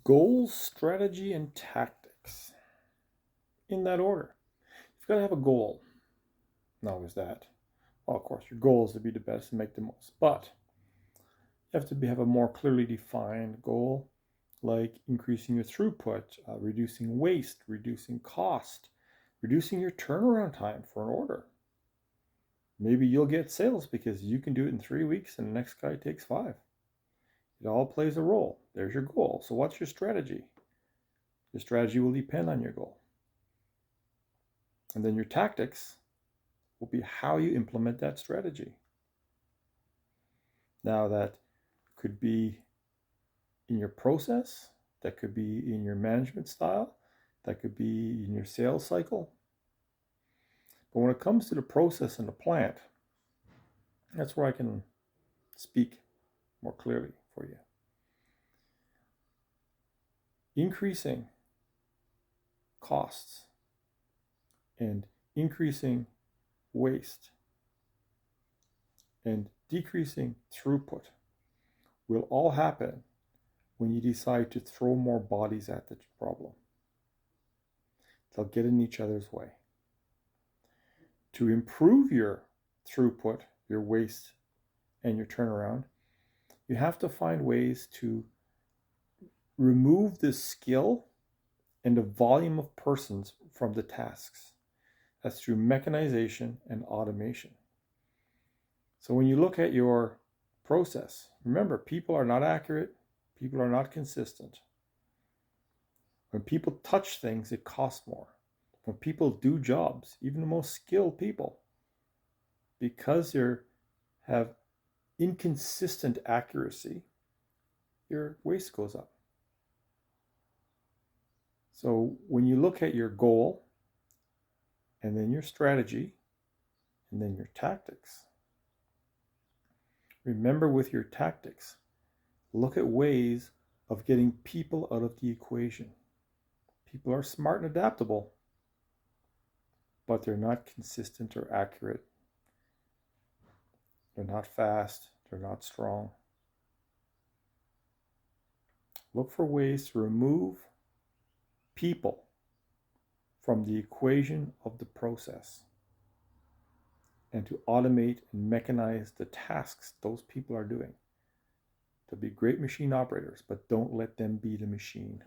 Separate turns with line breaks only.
Goals, strategy, and tactics. In that order. You've got to have a goal. Not always that. Well, of course, your goal is to be the best and make the most. But you have to have a more clearly defined goal, like increasing your throughput, reducing waste, reducing cost, reducing your turnaround time for an order. Maybe you'll get sales because you can do it in 3 weeks and the next guy takes 5. It all plays a role. There's your goal. So what's your strategy? Your strategy will depend on your goal. And then your tactics will be how you implement that strategy. Now, that could be in your process, that could be in your management style, that could be in your sales cycle. But when it comes to the process and the plant, that's where I can speak more clearly for you. Increasing costs and increasing waste and decreasing throughput will all happen when you decide to throw more bodies at the problem. They'll get in each other's way. To improve your throughput, your waste, and your turnaround, you have to find ways to remove the skill and the volume of persons from the tasks. That's through mechanization and automation. So when you look at your process, remember, people are not accurate, people are not consistent. When people touch things, it costs more. When people do jobs, even the most skilled people, because they have inconsistent accuracy, your waste goes up. So when you look at your goal, and then your strategy, and then your tactics, remember with your tactics, look at ways of getting people out of the equation. People are smart and adaptable, but they're not consistent or accurate. They're not fast, they're not strong. Look for ways to remove people from the equation of the process and to automate and mechanize the tasks those people are doing. To be great machine operators, but don't let them be the machine.